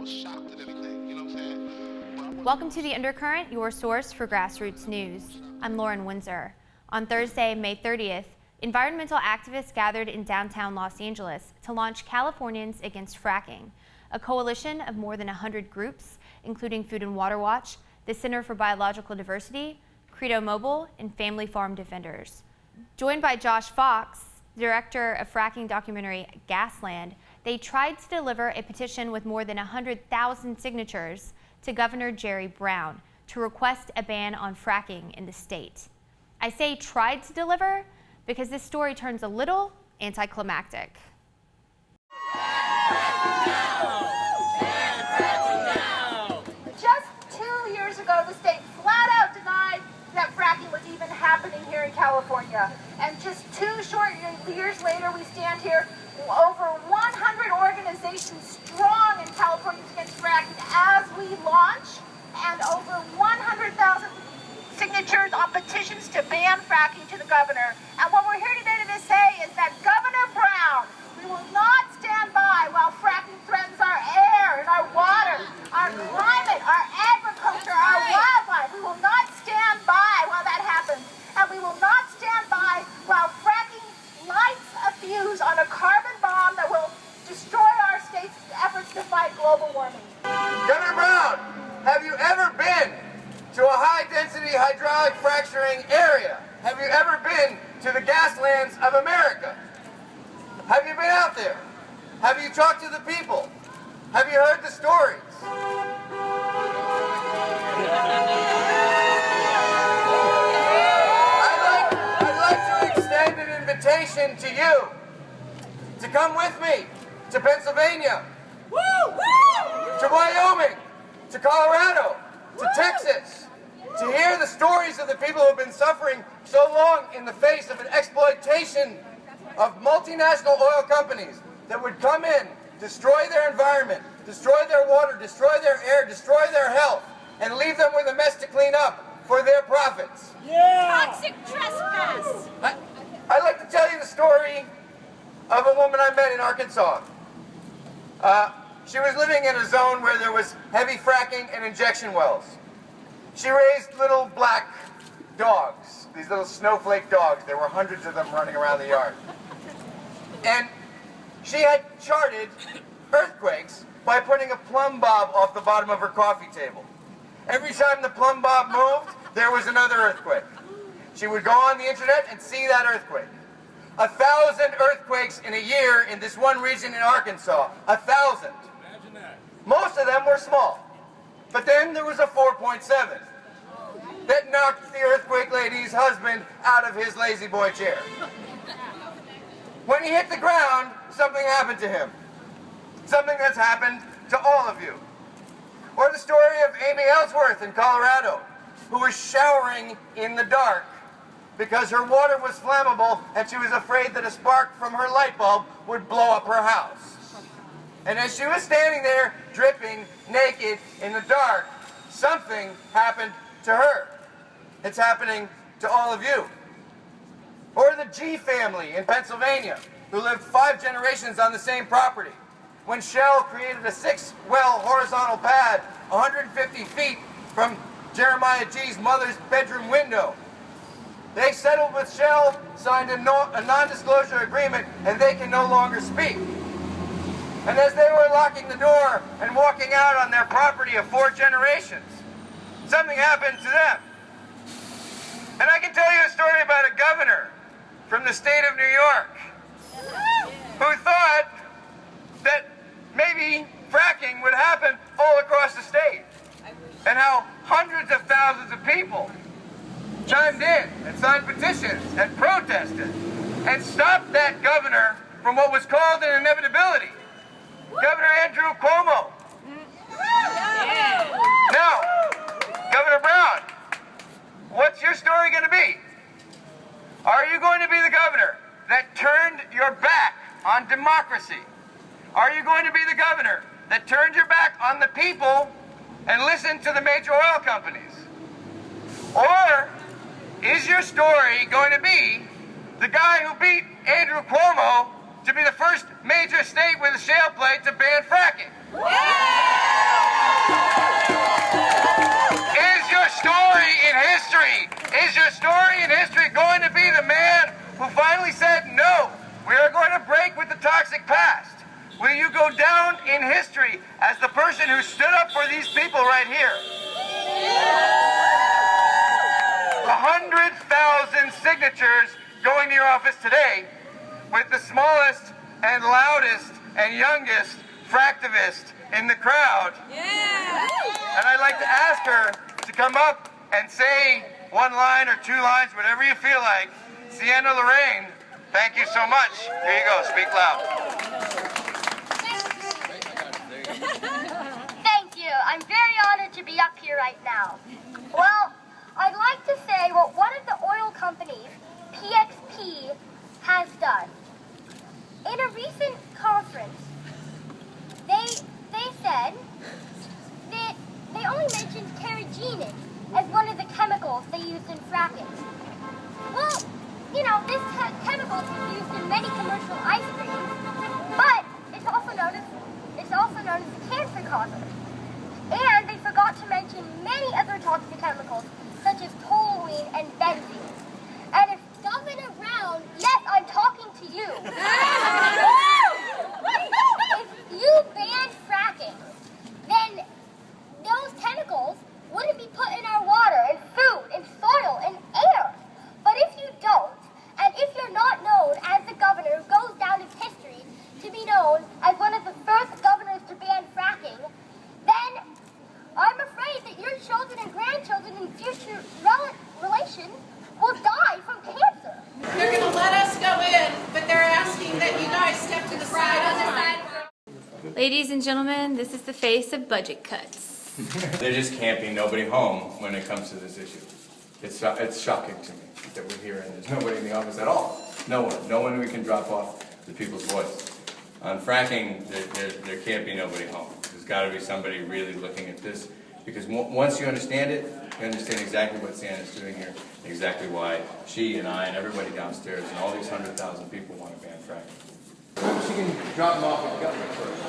was shocked and everything, you know what I'm saying? Welcome to The Undercurrent, your source for grassroots news. I'm Lauren Windsor. On Thursday, May 30th, environmental activists gathered in downtown Los Angeles to launch Californians Against Fracking, a coalition of more than 100 groups, including Food and Water Watch, the Center for Biological Diversity, Credo Mobile, and Family Farm Defenders. Joined by Josh Fox, director of fracking documentary Gasland, they tried to deliver a petition with more than 100,000 signatures to Governor Jerry Brown to request a ban on fracking in the state. I say tried to deliver because this story turns a little anticlimactic. Just 2 years ago, the state flat out denied that fracking was even happening here in California. And just 2 short years later, we stand here, over 100 organizations strong in Californians Against Fracking as we launch, and over 100,000 signatures on petitions to ban fracking to the governor. And what we're here today to say is that Governor Brown, we will not stand by while fracking threatens our air and our water, our climate, our agriculture, our wildlife. We will not stand by while that happens. And we will not stand by while fracking lights a fuse on a carbon bomb that will destroy our state's efforts to fight global warming. Governor Brown, have you ever been to a high-density hydraulic fracturing area? Have you ever been to the Gaslands of America? Have you been out there? Have you talked to the people? Have you heard the stories? I'd like to extend an invitation to you to come with me to Pennsylvania, to Wyoming, to Colorado, to Texas, to hear the stories of the people who have been suffering so long in the face of an exploitation of multinational oil companies that would come in, destroy their environment, destroy their water, destroy their air, destroy their health, and leave them with a mess to clean up for their profits. Yeah. Toxic trespass. I'd like to tell you the story of a woman I met in Arkansas. She was living in a zone where there was heavy fracking and injection wells. She raised little black dogs, these little snowflake dogs. There were hundreds of them running around the yard. And she had charted earthquakes by putting a plumb bob off the bottom of her coffee table. Every time the plumb bob moved, there was another earthquake. She would go on the internet and see that earthquake. 1,000 earthquakes in a year in this one region in Arkansas. 1,000. Imagine that. Most of them were small. But then there was a 4.7 that knocked the earthquake lady's husband out of his lazy boy chair. When he hit the ground, something happened to him. Something that's happened to all of you. Or the story of Amy Ellsworth in Colorado, who was showering in the dark because her water was flammable and she was afraid that a spark from her light bulb would blow up her house. And as she was standing there, dripping, naked, in the dark, something happened to her. It's happening to all of you. Or the G family in Pennsylvania, who lived 5 generations on the same property. When Shell created a 6-well horizontal pad 150 feet from Jeremiah G's mother's bedroom window, they settled with Shell, signed a non-disclosure agreement, and they can no longer speak. And as they were locking the door and walking out on their property of 4 generations, something happened to them. And I can tell you a story about a governor from the state of New York who thought that maybe fracking would happen all across the state, and how hundreds of thousands of people chimed in and signed petitions and protested and stopped that governor from what was called an inevitability. Governor Andrew Cuomo. Now, Governor Brown, what's your story going to be? Are you going to be the governor that turned your back on democracy? Are you going to be the governor that turned your back on the people and listened to the major oil companies? Or is your story going to be the guy who beat Andrew Cuomo to be the first major state with a shale play to ban fracking? go down in history as the person who stood up for these people right here. 100,000 signatures going to your office today with the smallest and loudest and youngest fractivist in the crowd. Yeah. And I'd like to ask her to come up and say one line or two lines, whatever you feel like. Siena, Lorraine, thank you so much. Here you go, speak loud. Thank you. I'm very honored to be up here right now. Well, I'd like to say what one of the oil companies, PXP, has done. In a recent conference, they said that they only mentioned carrageenan as one of the chemicals they used in fracking. Well, you know, this chemical is used in many commercial ice creams, but it's also known as a cancer causer. And they forgot to mention many other toxic chemicals, such as toluene and benzene. And if Governor Brown, yes, I'm talking to you. If you ban fracking, then those chemicals wouldn't be put in our water and food and soil and air. But if you don't, and if you're not known as the governor who goes down in history to be known as one of the first governors to ban fracking, then I'm afraid that your children and grandchildren in future relations will die from cancer. They're going to let us go in, but they're asking that you guys step to the side. Ladies and gentlemen, this is the face of budget cuts. They're just camping nobody home when it comes to this issue. It's shocking to me that we're here and there's nobody in the office at all. No one we can drop off the people's voice. On fracking, there can't be nobody home. There's got to be somebody really looking at this, because once you understand it, you understand exactly what Siena's doing here, exactly why she and I and everybody downstairs and all these 100,000 people want to ban fracking. Maybe she can drop them off with the government first.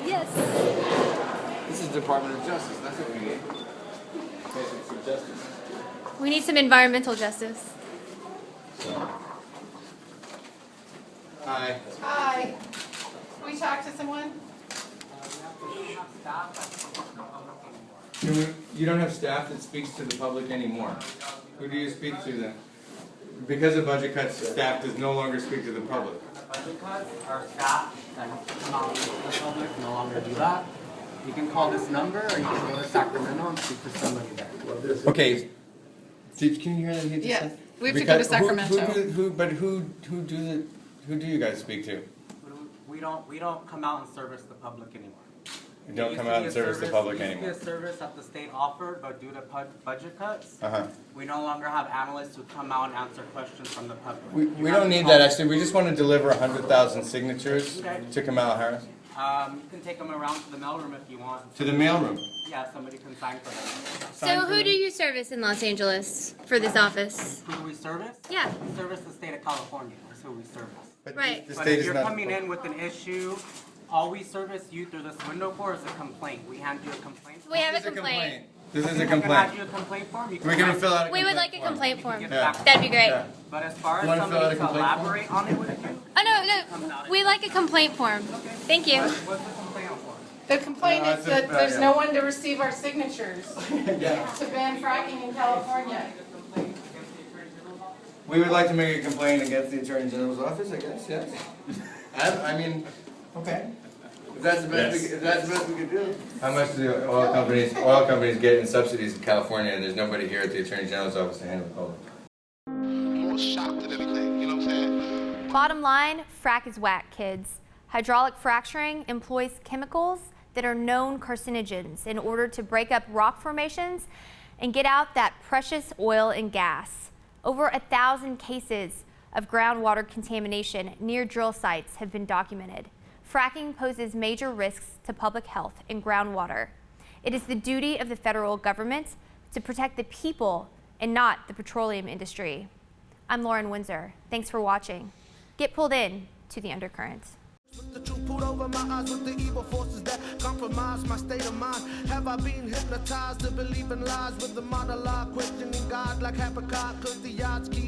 Yes. This is Department of Justice. That's what we need. For justice. We need some environmental justice. Hi. Hi. Can we talk to someone? You don't have staff that speaks to the public anymore. Who do you speak to then? Because of budget cuts, staff does no longer speak to the public. Budget cuts, our staff that come out to the public no longer do that. You can call this number, or you can go to Sacramento and speak to somebody there. Okay. Can you hear that he just Yeah, said? we have to go to Sacramento. Who do you guys speak to? We don't come out and service the public anymore. You don't come out and service the public It used anymore. to be a service that the state offered, but due to budget cuts, Uh-huh. we no longer have analysts who come out and answer questions from the public. We don't need that, actually. We just want to deliver 100,000 signatures to Kamala Harris. You can take them around to the mailroom if you want. To the mailroom. Yeah, somebody can sign for them. So who do you service in Los Angeles for this office? Who do we service? Yeah. We service the state of California. That's who we service. But Right. The But state if is you're not. coming in with an issue, all we service you through this window for is a complaint. We hand you a complaint. We have a This is complaint. This is a We can hand complaint. you a complaint form. You We can fill out a We complaint would like a form. complaint form. Get Yeah. back. That'd be great. Yeah. But as far You as wanna fill out somebody a to complaint form? elaborate on it with you, Oh, no. We like a complaint form. Thank you. what's the complaint form? The complaint No, is it's a- that there's yeah. no one to receive our signatures Yeah. to ban fracking in California. We would like to make a complaint against the Attorney General's office, I guess, yes. I mean, okay. If that's the best we could do. How much do the oil companies get in subsidies in California, and there's nobody here at the Attorney General's office to handle the public? More shocked than anything, you know what I'm saying? Bottom line, frack is whack, kids. Hydraulic fracturing employs chemicals that are known carcinogens in order to break up rock formations and get out that precious oil and gas. Over 1,000 cases of groundwater contamination near drill sites have been documented. Fracking poses major risks to public health and groundwater. It is the duty of the federal government to protect the people and not the petroleum industry. I'm Lauren Windsor. Thanks for watching. Get pulled in to the undercurrent. The truth pulled over my eyes with the evil forces that compromise my state of mind. Have I been hypnotized to believe in lies with the monologue, questioning God like Habakkuk, cause the odds keep